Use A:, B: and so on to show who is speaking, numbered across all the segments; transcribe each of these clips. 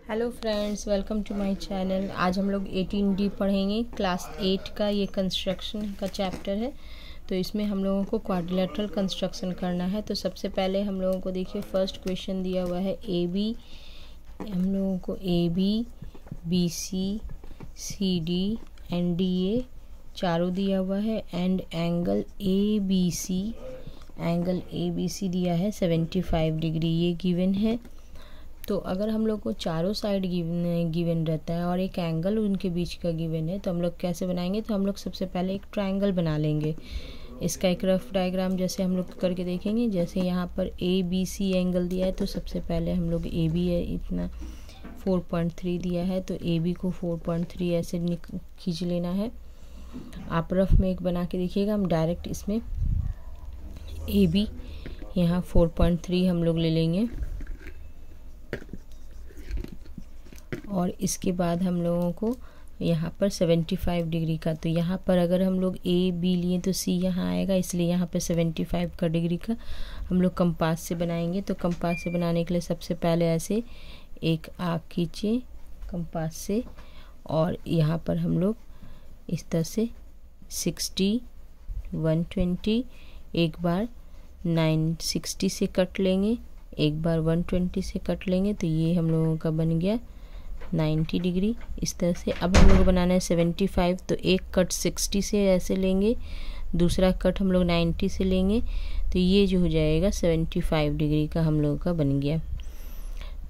A: Hello friends, welcome to my channel. आज हम लोग 18D पढ़ेंगे। क्लास 8 का ये कंस्ट्रक्शन का चैप्टर है। तो इसमें हम लोगों को क्वाड्रिलेटरल कंस्ट्रक्शन करना है। तो सबसे पहले हम लोगों को देखिए फर्स्ट क्वेश्चन दिया हुआ है ए बी। हम लोगों को A B, B C, C D and D A चारों दिया हुआ है and angle A B C दिया है 75 डिग्री, ये गिवन है। तो अगर हम लोग को चारों साइड गिवन रहता है और एक एंगल उनके बीच का गिवन है तो हम लोग कैसे बनाएंगे। तो हम लोग सबसे पहले एक ट्रायंगल बना लेंगे। इसका एक रफ डायग्राम जैसे हम लोग करके देखेंगे। जैसे यहाँ पर ए बी सी एंगल दिया है तो सबसे पहले हम लोग ए बी है इतना 4.3 दिया है तो ए बी को 4.3 ऐसे खींच लेना है। आप रफ में एक बना के देखिएगा। हम डायरेक्ट इसमें ए बी यहाँ 4.3 हम लोग ले लेंगे और इसके बाद हम लोगों को यहाँ पर 75 डिग्री का, तो यहाँ पर अगर हम लोग ए बी लिए तो सी यहाँ आएगा, इसलिए यहाँ पे 75 का डिग्री का हम लोग कंपास से बनाएंगे। तो कंपास से बनाने के लिए सबसे पहले ऐसे एक आर्क खींचे कंपास से और यहाँ पर हम लोग इस तरह से 60, 120, एक बार 960 से कट लेंगे, एक बार 120 से कट लेंगे। तो ये हम लोगों का बन गया 90 डिग्री इस तरह से। अब हम लोग को बनाना है 75, तो एक कट 60 से ऐसे लेंगे, दूसरा कट हम लोग 90 से लेंगे। तो ये जो हो जाएगा 75 डिग्री का हम लोगों का बन गया।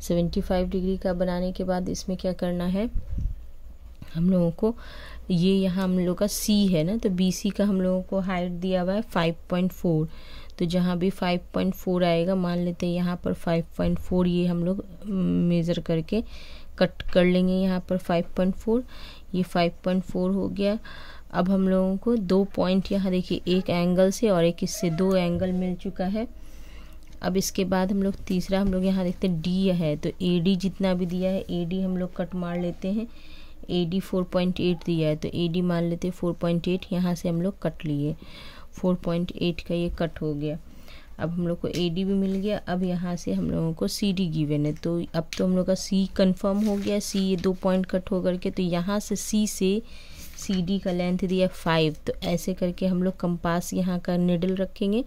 A: 75 डिग्री का बनाने के बाद इसमें क्या करना है हम लोगों को, ये यहाँ हम लोग का सी है ना, तो बी सी का हम लोगों को हाइट दिया हुआ है 5.4। तो जहाँ भी 5.4 आएगा, मान लेते हैं यहाँ पर 5.4, ये हम लोग मेज़र करके कट कर लेंगे। यहाँ पर 5.4, ये 5.4 हो गया। अब हम लोगों को 2 पॉइंट यहाँ देखिए, एक एंगल से और एक इससे 2 एंगल मिल चुका है। अब इसके बाद हम लोग तीसरा हम लोग यहाँ देखते हैं डी है, तो ए डी जितना भी दिया है ए डी हम लोग कट मार लेते हैं। ए डी 4.8 दिया है तो ए डी मान लेते हैं 4.8, यहाँ से हम लोग कट लिए 4.8 का ये कट हो गया। अब हम लोग को ए डी भी मिल गया। अब यहाँ से हम लोगों को सी डी गिवन है, तो अब तो हम लोग का सी कंफर्म हो गया। सी ये 2 पॉइंट कट हो करके, तो यहाँ से सी से सी डी का लेंथ दिया 5। तो ऐसे करके हम लोग कंपास यहाँ का निडल रखेंगे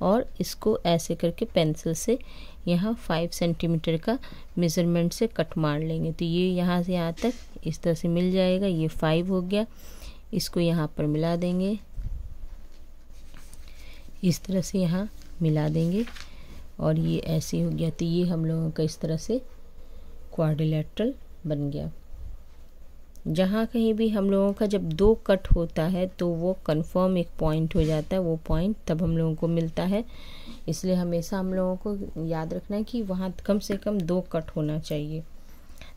A: और इसको ऐसे करके पेंसिल से यहाँ 5 सेंटीमीटर का मेज़रमेंट से कट मार लेंगे। तो ये यहाँ से यहाँ तक इस तरह से मिल जाएगा। ये 5 हो गया, इसको यहाँ पर मिला देंगे, इस तरह से यहाँ मिला देंगे और ये ऐसे हो गया। तो ये हम लोगों का इस तरह से क्वाड्रिलेटरल बन गया। जहाँ कहीं भी हम लोगों का जब 2 कट होता है तो वो कंफर्म एक पॉइंट हो जाता है, वो पॉइंट तब हम लोगों को मिलता है। इसलिए हमेशा हम लोगों को याद रखना है कि वहाँ कम से कम 2 कट होना चाहिए।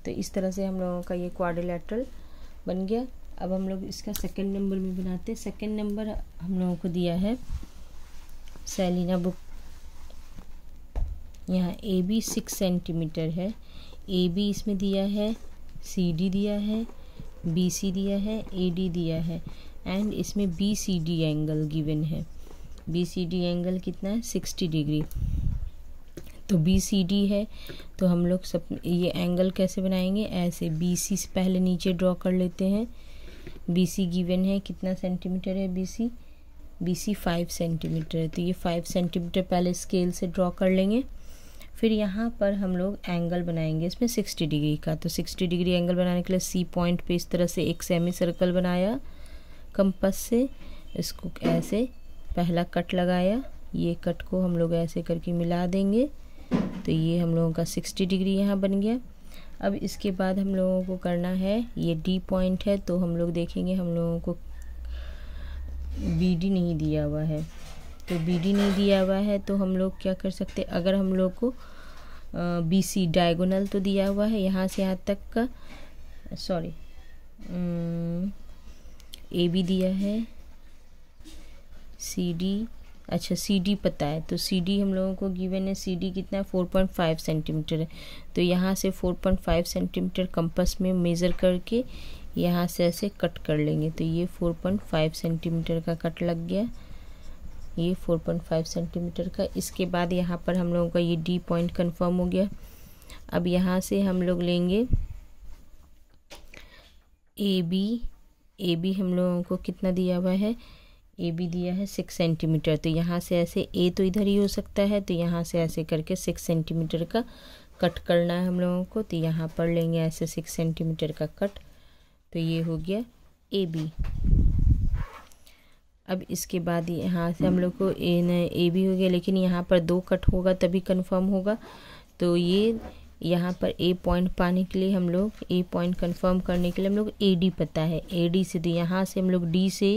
A: तो इस तरह से हम लोगों का ये क्वाड्रिलेटरल बन गया। अब हम लोग इसका सेकंड नंबर में बनाते हैं। सेकंड नंबर हम लोगों को दिया है सेलिना बुक। यहाँ ए बी 6 सेंटीमीटर है, ए बी इसमें दिया है, सी डी दिया है, बी सी दिया है, ए डी दिया है एंड इसमें B C D angle given है। बी सी डी एंगल कितना है 60 डिग्री। तो बी सी डी है तो हम लोग सब ये एंगल कैसे बनाएंगे, ऐसे बी सी से पहले नीचे ड्रॉ कर लेते हैं। बी सी गिवन है कितना सेंटीमीटर है, बी सी 5 सेंटीमीटर है। तो ये 5 सेंटीमीटर पहले स्केल से ड्रॉ कर लेंगे। फिर यहाँ पर हम लोग एंगल बनाएंगे इसमें 60 डिग्री का। तो 60 डिग्री एंगल बनाने के लिए सी पॉइंट पे इस तरह से एक सेमी सर्कल बनाया कंपास से, इसको ऐसे पहला कट लगाया, ये कट को हम लोग ऐसे करके मिला देंगे। तो ये हम लोगों का 60 डिग्री यहाँ बन गया। अब इसके बाद हम लोगों को करना है, ये डी पॉइंट है तो हम लोग देखेंगे हम लोगों को बी डी नहीं दिया हुआ है। तो बी डी नहीं दिया हुआ है तो हम लोग क्या कर सकते, अगर हम लोग को बी सी डायगोनल तो दिया हुआ है यहाँ से यहाँ तक का, सॉरी ए बी दिया है, सी डी, अच्छा सी डी पता है तो सी डी हम लोगों को गिवन है। सी डी कितना है 4.5 सेंटीमीटर है। तो यहाँ से 4.5 सेंटीमीटर कंपास में मेज़र करके यहाँ से ऐसे कट कर लेंगे। तो ये 4.5 सेंटीमीटर का कट लग गया, ये 4.5 सेंटीमीटर का। इसके बाद यहाँ पर हम लोगों का ये डी पॉइंट कंफर्म हो गया। अब यहाँ से हम लोग लेंगे ए बी हम लोगों को कितना दिया हुआ है, ए बी दिया है 6 सेंटीमीटर। तो यहाँ से ऐसे ए तो इधर ही हो सकता है, तो यहाँ से ऐसे करके 6 सेंटीमीटर का कट करना है हम लोगों को। तो यहाँ पर लेंगे ऐसे 6 सेंटीमीटर का कट। तो ये हो गया ए बी। अब इसके बाद यहाँ से हम लोग को ए बी हो गया, लेकिन यहाँ पर 2 कट होगा तभी कंफर्म होगा। तो ये यहाँ पर ए पॉइंट पाने के लिए हम लोग ए पॉइंट कंफर्म करने के लिए हम लोग ए डी पता है, ए डी से तो यहाँ से हम लोग डी से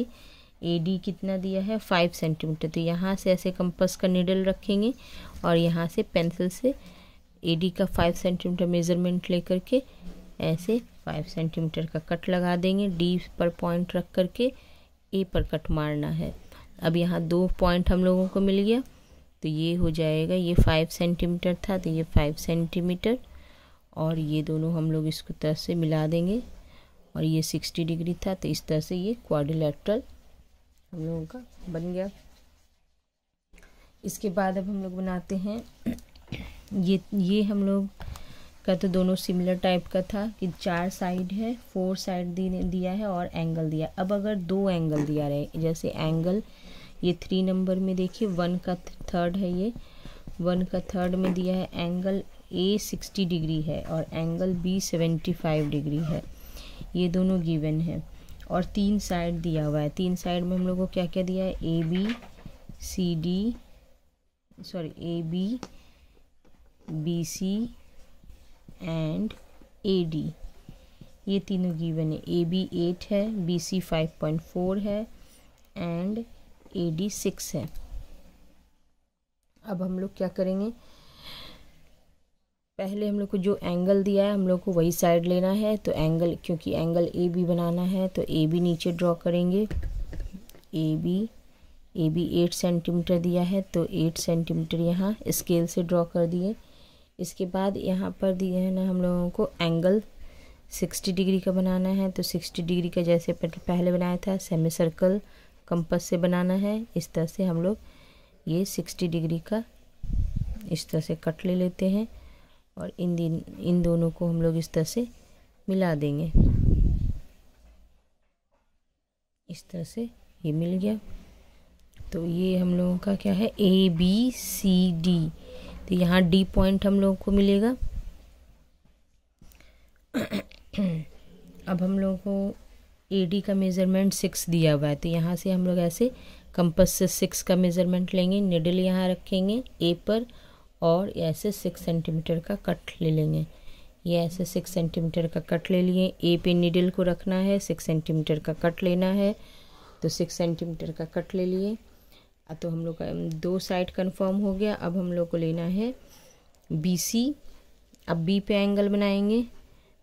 A: ए डी कितना दिया है 5 सेंटीमीटर। तो यहाँ से ऐसे कंपास का निडल रखेंगे और यहाँ से पेंसिल से ए डी का 5 सेंटीमीटर मेज़रमेंट लेकर के ऐसे 5 सेंटीमीटर का कट लगा देंगे। डी पर पॉइंट रख करके ए पर कट मारना है। अब यहाँ 2 पॉइंट हम लोगों को मिल गया, तो ये हो जाएगा, ये 5 सेंटीमीटर था तो ये 5 सेंटीमीटर, और ये दोनों हम लोग इसको तरह से मिला देंगे। और ये 60 डिग्री था, तो इस तरह से ये क्वाड्रिलेटरल हम लोगों का बन गया। इसके बाद अब हम लोग बनाते हैं ये हम लोग का तो दोनों सिमिलर टाइप का था कि 4 साइड है, 4 साइड दिया है और एंगल दिया। अब अगर 2 एंगल दिया रहे, जैसे एंगल ये 3 नंबर में देखिए 1 का थर्ड है, ये 1 का थर्ड में दिया है एंगल ए 60 डिग्री है और एंगल बी 75 डिग्री है, ये दोनों गिवन है। और 3 साइड दिया हुआ है, 3 साइड में हम लोग को क्या क्या दिया है, A B B C and A D, ये तीनों गिवन है। ए बी 8 है, बी सी 5.4 है एंड ए डी 6 है। अब हम लोग क्या करेंगे, पहले हम लोग को जो एंगल दिया है हम लोग को वही साइड लेना है। तो एंगल, क्योंकि एंगल ए बी बनाना है तो ए बी नीचे ड्रॉ करेंगे। ए बी 8 सेंटीमीटर दिया है तो 8 सेंटीमीटर यहाँ स्केल से ड्रॉ कर दिए। इसके बाद यहाँ पर दिए है ना हम लोगों को एंगल 60 डिग्री का बनाना है। तो 60 डिग्री का जैसे पहले बनाया था सेमी सर्कल कंपास से बनाना है। इस तरह से हम लोग ये 60 डिग्री का इस तरह से कट ले लेते हैं और इन दोनों को हम लोग इस तरह से मिला देंगे। इस तरह से ये मिल गया। तो ये हम लोगों का क्या है, ए बी सी डी। तो यहाँ डी पॉइंट हम लोगों को मिलेगा। अब हम लोगों को ए डी का मेज़रमेंट 6 दिया हुआ है, तो यहाँ से हम लोग ऐसे कंपास से 6 का मेज़रमेंट लेंगे, निडल यहाँ रखेंगे ए पर और ऐसे 6 सेंटीमीटर का कट ले लेंगे। ये ऐसे 6 सेंटीमीटर का कट ले लिए, ए पे निडल को रखना है, 6 सेंटीमीटर का कट लेना है। तो 6 सेंटीमीटर का कट ले लिए। तो हम लोग का 2 साइड कंफर्म हो गया। अब हम लोग को लेना है बी सी। अब बी पे एंगल बनाएंगे,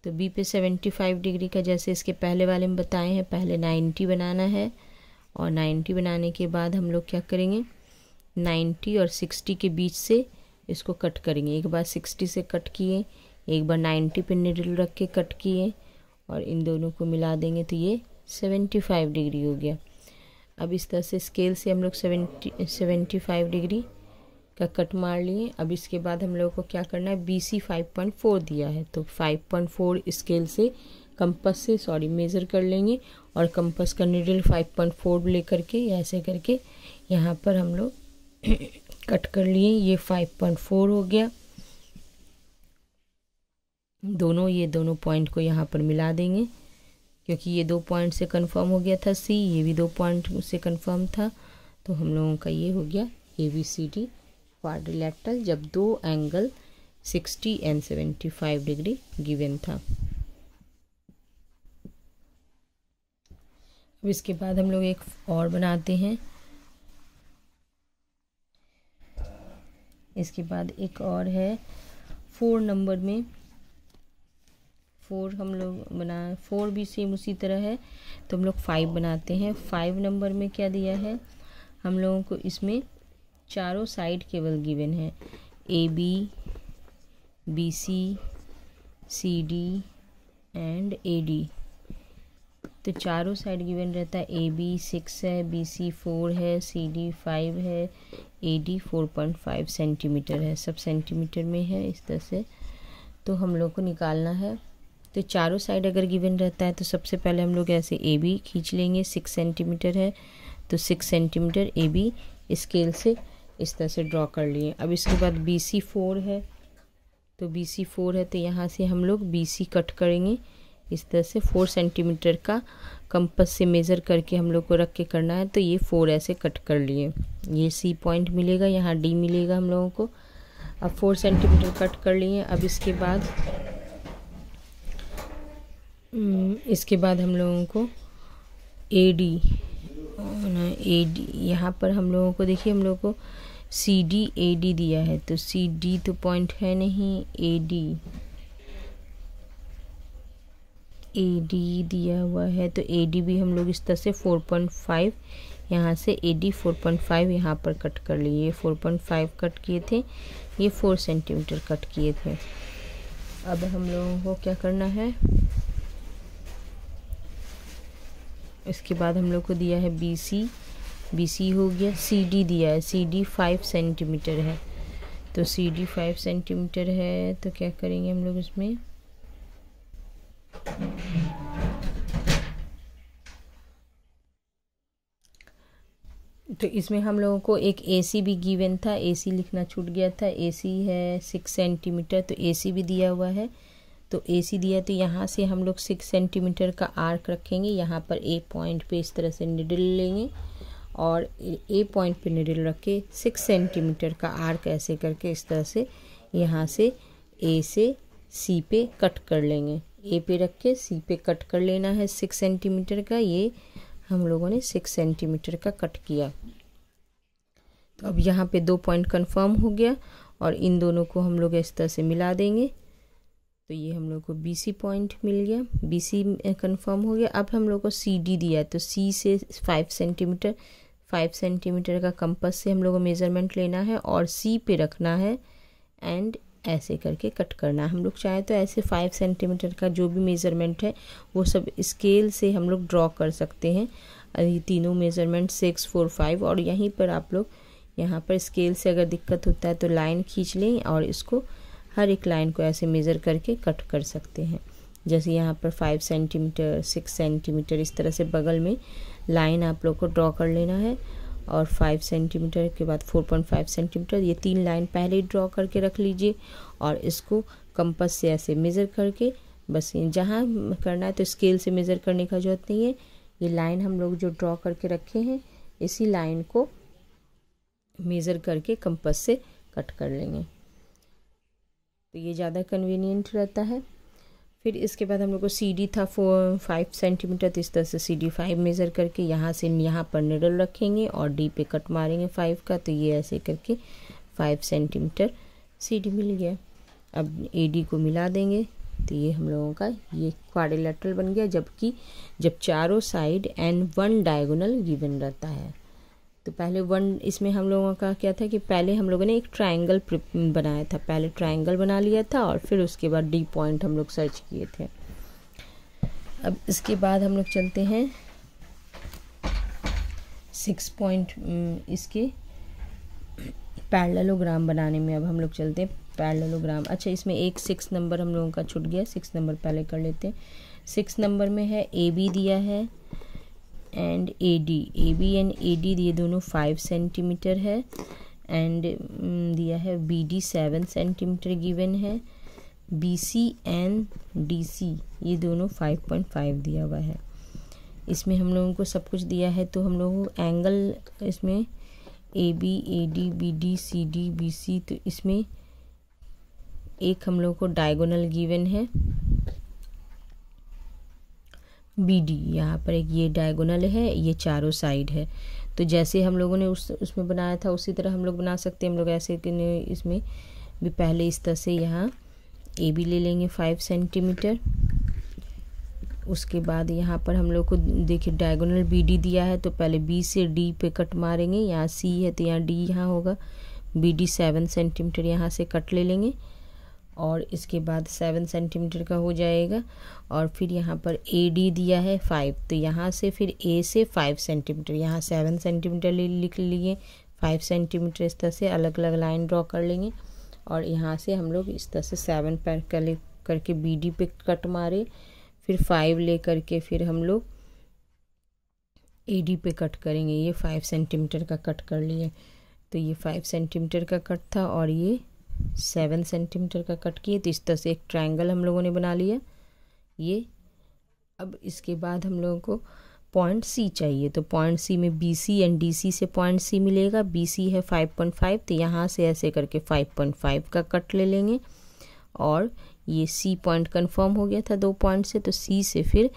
A: तो बी पे 75 डिग्री का, जैसे इसके पहले वाले में बताए हैं, पहले 90 बनाना है। और 90 बनाने के बाद हम लोग क्या करेंगे, 90 और 60 के बीच से इसको कट करेंगे। एक बार 60 से कट किए, एक बार 90 पे निडल रख के कट किए और इन दोनों को मिला देंगे तो ये 75 डिग्री हो गया। अब इस तरह से स्केल से हम लोग 75 डिग्री का कट मार लिए। अब इसके बाद हम लोगों को क्या करना है, बी सी 5.4 दिया है तो 5.4 स्केल से कंपास से मेज़र कर लेंगे और कंपास का निडल 5.4 लेकर के ऐसे करके यहाँ पर हम लोग कट कर लिए। ये 5.4 हो गया। ये दोनों पॉइंट को यहाँ पर मिला देंगे, क्योंकि ये 2 पॉइंट से कंफर्म हो गया था सी, ये भी 2 पॉइंट से कंफर्म था। तो हम लोगों का ये हो गया ABCD क्वाड्रिलेटरल, जब 2 एंगल 60 एंड 75 डिग्री गिवन था। अब इसके बाद हम लोग एक और बनाते हैं। इसके बाद एक और है 4 नंबर में, 4 हम लोग 4 भी सेम उसी तरह है, तो हम लोग 5 बनाते हैं। 5 नंबर में क्या दिया है हम लोगों को, इसमें चारों साइड केवल गिवन है, AB, BC, CD and AD। तो चारों साइड गिवन रहता है। AB 6 है, BC 4 है, CD 5 है, AD 4.5 सेंटीमीटर है, सब सेंटीमीटर में है इस तरह से। तो हम लोग को निकालना है। तो चारों साइड अगर गिवन रहता है तो सबसे पहले हम लोग ऐसे ए बी खींच लेंगे। 6 सेंटीमीटर है तो 6 सेंटीमीटर ए बी स्केल से इस तरह से ड्रॉ कर लिए। अब इसके बाद बी सी 4 है, तो बी सी 4 है तो यहाँ से हम लोग बी सी कट करेंगे इस तरह से। 4 सेंटीमीटर का कंपास से मेज़र करके हम लोग को रख के करना है। तो ये 4 ऐसे कट कर लिए। ये सी पॉइंट मिलेगा, यहाँ डी मिलेगा हम लोगों को। अब 4 सेंटीमीटर कट कर लिए। अब इसके बाद हम लोगों को ए डी यहाँ पर हम लोगों को देखिए, हम लोगों को सी डी ए डी दिया है, तो सी डी तो पॉइंट है नहीं, ए डी दिया हुआ है। तो ए डी भी हम लोग इस तरह से 4.5 यहाँ से ए डी 4.5 यहाँ पर कट कर लिए। ये 4.5 कट किए थे, ये 4 सेंटीमीटर कट किए थे। अब हम लोगों को क्या करना है, इसके बाद हम लोग को दिया है बी सी हो गया। सी डी दिया है, सी डी 5 सेंटीमीटर है, तो सी डी 5 सेंटीमीटर है। तो क्या करेंगे हम लोग इसमें, तो इसमें हम लोगों को एक AC भी गिवन था, AC लिखना छूट गया था। AC है 6 सेंटीमीटर, तो AC भी दिया हुआ है। तो AC दिया तो यहाँ से हम लोग 6 सेंटीमीटर का आर्क रखेंगे। यहाँ पर A पॉइंट पे इस तरह से निडल लेंगे और A पॉइंट पे निडल रख के 6 सेंटीमीटर का आर्क ऐसे करके इस तरह से यहाँ से A से C पे कट कर लेंगे। A पे रख के C पे कट कर लेना है 6 सेंटीमीटर का। ये हम लोगों ने 6 सेंटीमीटर का कट किया। तो अब यहाँ पे 2 पॉइंट कंफर्म हो गया और इन दोनों को हम लोग इस तरह से मिला देंगे। तो ये हम लोग को BC पॉइंट मिल गया, BC कंफर्म हो गया। अब हम लोग को CD दिया है, तो C से 5 सेंटीमीटर का कंपास से हम लोग को मेज़रमेंट लेना है और C पे रखना है एंड ऐसे करके कट करना है। हम लोग चाहे तो ऐसे 5 सेंटीमीटर का जो भी मेज़रमेंट है वो सब स्केल से हम लोग ड्रॉ कर सकते हैं। ये तीनों मेज़रमेंट 6, 4, 5 और यहीं पर आप लोग यहाँ पर स्केल से अगर दिक्कत होता है तो लाइन खींच लें और इसको हर एक लाइन को ऐसे मेज़र करके कट कर सकते हैं। जैसे यहाँ पर 5 सेंटीमीटर, 6 सेंटीमीटर इस तरह से बगल में लाइन आप लोग को ड्रॉ कर लेना है और 5 सेंटीमीटर के बाद 4.5 सेंटीमीटर, ये 3 लाइन पहले ही ड्रॉ करके रख लीजिए और इसको कंपास से ऐसे मेज़र करके बस जहाँ करना है तो स्केल से मेज़र करने का जरूरत नहीं है। ये लाइन हम लोग जो ड्रॉ करके रखे हैं इसी लाइन को मेज़र करके कंपास से कट कर लेंगे, तो ये ज़्यादा कन्वीनियंट रहता है। फिर इसके बाद हम लोग को CD था 5 सेंटीमीटर, तो इस तरह से CD 5 मेज़र करके यहाँ से यहाँ पर निडल रखेंगे और D पे कट मारेंगे 5 का। तो ये ऐसे करके 5 सेंटीमीटर CD मिल गया। अब AD को मिला देंगे तो ये हम लोगों का ये क्वाड्रिलेटरल बन गया, जबकि जब चारों साइड एंड 1 डायगोनल गिवन रहता है। तो पहले 1 इसमें हम लोगों का क्या था कि पहले हम लोगों ने एक ट्रायंगल बनाया था, पहले ट्रायंगल बना लिया था और फिर उसके बाद D पॉइंट हम लोग सर्च किए थे। अब इसके बाद हम लोग चलते हैं 6 पॉइंट इसके पैरेललोग्राम बनाने में। अब हम लोग चलते हैं पैरेललोग्राम। अच्छा, इसमें एक 6 नंबर हम लोगों का छूट गया, 6 नंबर पहले कर लेते हैं। 6 नंबर में है AB दिया है and AD, AB and AD ये दोनों 5 सेंटीमीटर है एंड दिया है BD 7 सेंटीमीटर गिवन है। BC एंड DC ये दोनों 5.5 दिया हुआ है। इसमें हम लोगों को सब कुछ दिया है, तो हम लोगों को एंगल इसमें AB, AD, BD, CD, BC, तो इसमें एक हम लोगों को डायगोनल गिवन है BD, यहाँ पर एक ये डायगोनल है, ये चारों साइड है। तो जैसे हम लोगों ने उसमें बनाया था उसी तरह हम लोग बना सकते हैं। हम लोग ऐसे इसमें भी पहले इस तरह से यहाँ AB ले लेंगे 5 सेंटीमीटर। उसके बाद यहाँ पर हम लोग को देखिए डायगोनल BD दिया है, तो पहले B से D पे कट मारेंगे। यहाँ C है तो यहाँ D यहाँ होगा। BD 7 सेंटीमीटर यहाँ से कट ले लेंगे और इसके बाद 7 सेंटीमीटर का हो जाएगा। और फिर यहाँ पर AD दिया है 5, तो यहाँ से फिर A से 5 सेंटीमीटर, यहाँ 7 सेंटीमीटर लिख लिए, 5 सेंटीमीटर इस तरह से अलग अलग लाइन ड्रॉ कर लेंगे और यहाँ से हम लोग इस तरह से 7 पैर करके BD पे कट मारे, फिर 5 ले करके फिर हम लोग AD पे कट करेंगे। ये 5 सेंटीमीटर का कट कर लिए, तो ये 5 सेंटीमीटर का कट था और ये 7 सेंटीमीटर का कट किए। तो इस तरह से एक ट्रायंगल हम लोगों ने बना लिया ये। अब इसके बाद हम लोगों को पॉइंट C चाहिए, तो पॉइंट C में BC एंड DC से पॉइंट C मिलेगा। BC है 5.5, तो यहाँ से ऐसे करके 5.5 का कट ले लेंगे और ये C पॉइंट कंफर्म हो गया था 2 पॉइंट से, तो C से फिर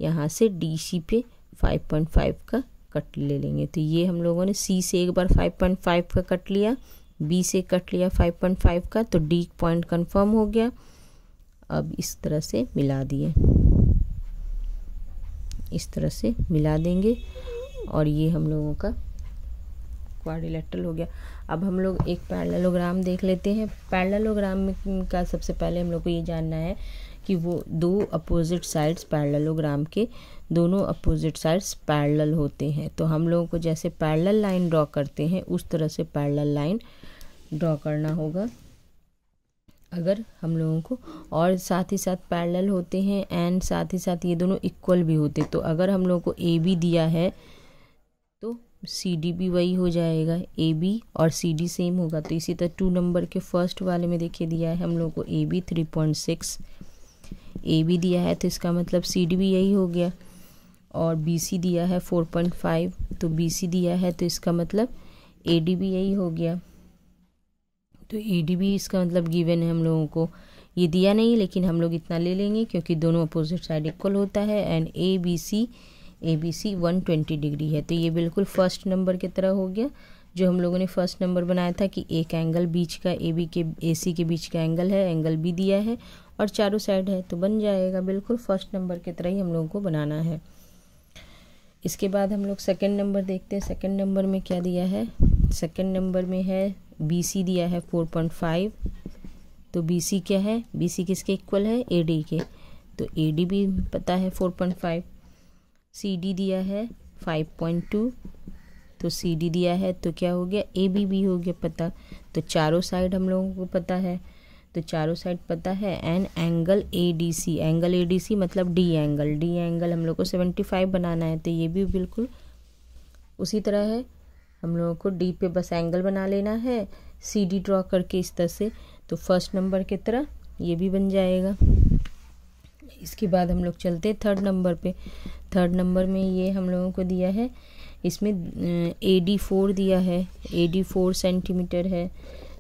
A: यहाँ से DC पे 5.5 का कट ले लेंगे। तो ये हम लोगों ने C से एक बार 5.5 का कट लिया, B से कट लिया 5.5 का, तो D पॉइंट कंफर्म हो गया। अब इस तरह से मिला दिए, इस तरह से मिला देंगे और ये हम लोगों का क्वाड्रिलेटरल हो गया। अब हम लोग एक पैरेललोग्राम देख लेते हैं। पैरेललोग्राम में का सबसे पहले हम लोग को ये जानना है कि वो दो अपोजिट साइड्स पैरेललोग्राम के दोनों अपोजिट साइड्स पैरेलल होते हैं। तो हम लोगों को जैसे पैरेलल लाइन ड्रॉ करते हैं उस तरह से पैरेलल लाइन ड्रॉ करना होगा अगर हम लोगों को, और साथ ही साथ पैरेलल होते हैं एंड साथ ही साथ ये दोनों इक्वल भी होते। तो अगर हम लोगों को AB दिया है तो CD भी वही हो जाएगा, AB और CD सेम होगा। तो इसी तरह 2 नंबर के फर्स्ट वाले में देखिए दिया है हम लोगों को AB 3.6, AB दिया है तो इसका मतलब CD भी यही हो गया, और BC दिया है 4.5, तो BC दिया है तो इसका मतलब AD भी यही हो गया। तो AD भी इसका मतलब गिवन है हम लोगों को, ये दिया नहीं लेकिन हम लोग इतना ले लेंगे क्योंकि दोनों अपोजिट साइड इक्वल होता है। एंड ABC 120 डिग्री है, तो ये बिल्कुल फर्स्ट नंबर की तरह हो गया जो हम लोगों ने फर्स्ट नंबर बनाया था कि एक एंगल बीच का AC के बीच का एंगल है, एंगल B दिया है और चारों साइड है, तो बन जाएगा बिल्कुल फर्स्ट नंबर की तरह ही हम लोगों को बनाना है। इसके बाद हम लोग सेकंड नंबर देखते हैं। सेकंड नंबर में क्या दिया है, सेकंड नंबर में है BC दिया है 4.5, तो BC क्या है, BC किसके इक्वल है, AD के, तो AD भी पता है 4.5। CD दिया है 5.2, तो CD दिया है तो क्या हो गया, AB भी हो गया पता। तो चारों साइड हम लोगों को पता है, तो चारों साइड पता है। And angle ADC, angle ADC मतलब D एंगल हम लोग को 75 बनाना है, तो ये भी बिल्कुल उसी तरह है। हम लोगों को D पे बस एंगल बना लेना है CD ड्रॉ करके इस तरह से, तो फर्स्ट नंबर की तरह ये भी बन जाएगा। इसके बाद हम लोग चलते हैं थर्ड नंबर पे। थर्ड नंबर में ये हम लोगों को दिया है, इसमें AD 4 दिया है, AD 4 सेंटीमीटर है,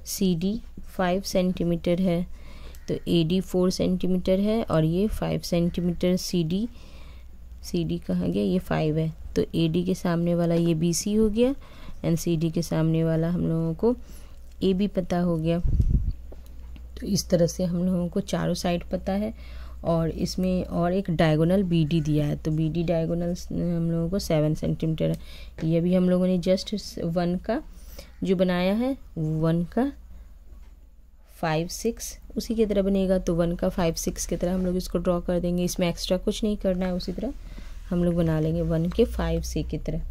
A: CD 5 सेंटीमीटर है, तो AD 4 सेंटीमीटर है और ये 5 सेंटीमीटर। CD कहाँ गया, ये 5 है, तो AD के सामने वाला ये BC हो गया एंड CD के सामने वाला हम लोगों को AB पता हो गया। तो इस तरह से हम लोगों को चारों साइड पता है। और इसमें और एक डायगोनल BD दिया है, तो BD डायगोनल हम लोगों को 7 सेंटीमीटर है। ये भी हम लोगों ने जस्ट 1 का जो बनाया है 1 का 5 6 उसी की तरह बनेगा, तो 1 का 5 6 की तरह हम लोग इसको ड्रॉ कर देंगे। इसमें एक्स्ट्रा कुछ नहीं करना है, उसी तरह हम लोग बना लेंगे 1 के 5 6 की तरह,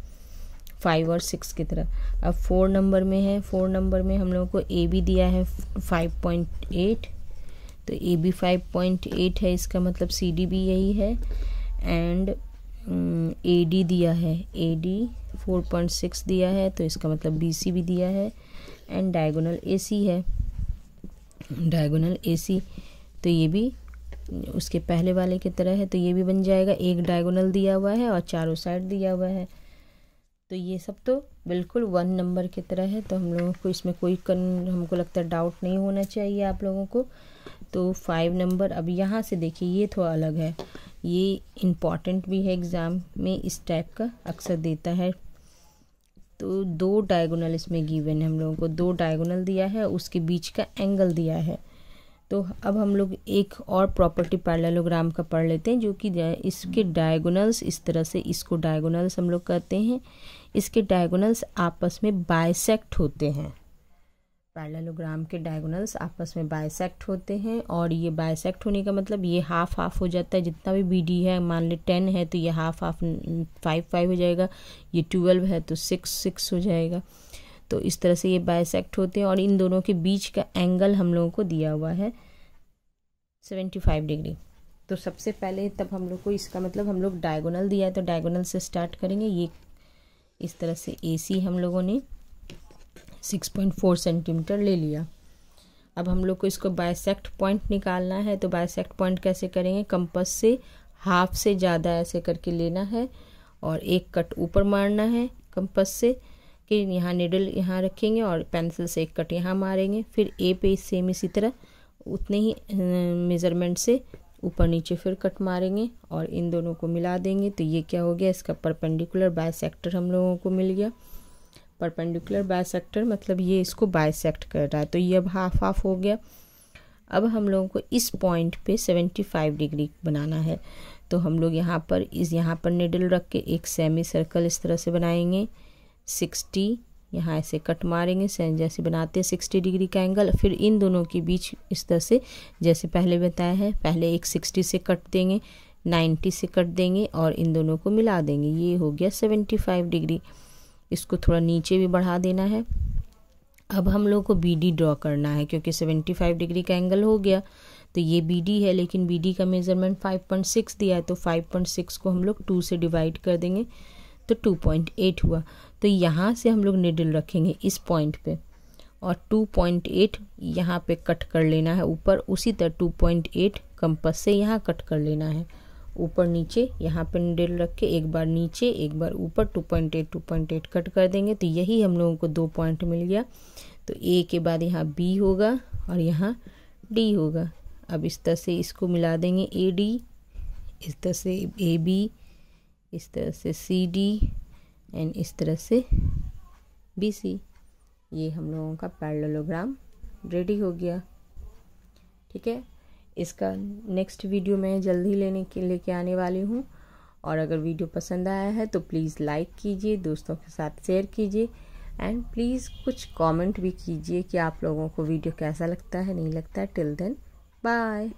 A: 5 और 6 की तरह। अब 4 नंबर में है, 4 नंबर में हम लोगों को AB दिया है 5.8, तो AB 5.8 है, इसका मतलब CD भी यही है। एंड AD दिया है, AD 4.6 दिया है, तो इसका मतलब BC भी दिया है। एंड डायगोनल AC है, डायगोनल AC, तो ये भी उसके पहले वाले की तरह है, तो ये भी बन जाएगा। एक डायगोनल दिया हुआ है और चारों साइड दिया हुआ है, तो ये सब तो बिल्कुल 1 नंबर की तरह है। तो हम लोगों को इसमें कोई हमको लगता है डाउट नहीं होना चाहिए आप लोगों को। तो 5 नंबर, अब यहाँ से देखिए ये थोड़ा अलग है, ये इम्पॉर्टेंट भी है, एग्ज़ाम में इस टाइप का अक्सर देता है। तो 2 डायगोनल इसमें गिवन है, हम लोगों को 2 डायगोनल दिया है, उसके बीच का एंगल दिया है। तो अब हम लोग एक और प्रॉपर्टी पैरेललोग्राम का पढ़ लेते हैं, जो कि इसके डायगोनल्स इस तरह से, इसको डायगोनल्स हम लोग कहते हैं, इसके डायगोनल्स आपस में बाइसेक्ट होते हैं। पैरेललोग्राम के डायगोनल्स आपस में बाइसेक्ट होते हैं, और ये बाइसेक्ट होने का मतलब ये हाफ हाफ हो जाता है। जितना भी BD है, मान ले 10 है तो ये हाफ 5 हो जाएगा, ये 12 है तो 6 हो जाएगा। तो इस तरह से ये बाइसेक्ट होते हैं और इन दोनों के बीच का एंगल हम लोगों को दिया हुआ है 75 डिग्री। तो सबसे पहले तब हम लोग को इसका मतलब हम लोग डायगोनल दिया है तो डायगोनल से स्टार्ट करेंगे। ये इस तरह से AC हम लोगों ने 6.4 सेंटीमीटर ले लिया। अब हम लोग को इसको बाइसेक्ट पॉइंट निकालना है। तो बाइसेक्ट पॉइंट कैसे करेंगे, कंपास से हाफ से ज़्यादा ऐसे करके लेना है और एक कट ऊपर मारना है कंपास से, कि यहाँ निडल यहाँ रखेंगे और पेंसिल से एक कट यहाँ मारेंगे। फिर A पे सेम इसी तरह उतने ही मेज़रमेंट से ऊपर नीचे फिर कट मारेंगे और इन दोनों को मिला देंगे। तो ये क्या हो गया, इसका परपेंडिकुलर बाइसेक्टर हम लोगों को मिल गया। परपेंडिकुलर बाइसेक्टर मतलब ये इसको बाइसेक्ट कर रहा है। तो ये अब हाफ हाफ हो गया। अब हम लोगों को इस पॉइंट पे 75 डिग्री बनाना है। तो हम लोग यहाँ पर निडल रख के एक सेमी सर्कल इस तरह से बनाएंगे। 60 यहाँ ऐसे कट मारेंगे जैसे बनाते हैं 60 डिग्री का एंगल। फिर इन दोनों के बीच इस तरह से जैसे पहले बताया है, पहले एक 60 से कट देंगे, 90 से कट देंगे और इन दोनों को मिला देंगे। ये हो गया 75 डिग्री। इसको थोड़ा नीचे भी बढ़ा देना है। अब हम लोग को BD ड्रॉ करना है क्योंकि 75 डिग्री का एंगल हो गया। तो ये BD है, लेकिन BD का मेज़रमेंट 5.6 दिया है। तो 5.6 को हम लोग 2 से डिवाइड कर देंगे तो 2.8 हुआ। तो यहाँ से हम लोग निडल रखेंगे इस पॉइंट पे और 2.8 यहाँ पे कट कर लेना है ऊपर। उसी तरह 2.8 कंपास से यहाँ कट कर लेना है ऊपर नीचे। यहाँ पे निडल रख के एक बार नीचे एक बार ऊपर 2.8 कट कर देंगे। तो यही हम लोगों को 2 पॉइंट मिल गया। तो A के बाद यहाँ B होगा और यहाँ D होगा। अब इस तरह से इसको मिला देंगे AD, इस तरह से AB, इस तरह से CD एंड इस तरह से BC। ये हम लोगों का पैरेललोग्राम रेडी हो गया। ठीक है, इसका नेक्स्ट वीडियो मैं जल्दी लेके आने वाली हूँ। और अगर वीडियो पसंद आया है तो प्लीज़ लाइक कीजिए, दोस्तों के साथ शेयर कीजिए एंड प्लीज़ कुछ कमेंट भी कीजिए कि आप लोगों को वीडियो कैसा लगता है, नहीं लगता है। Till then bye.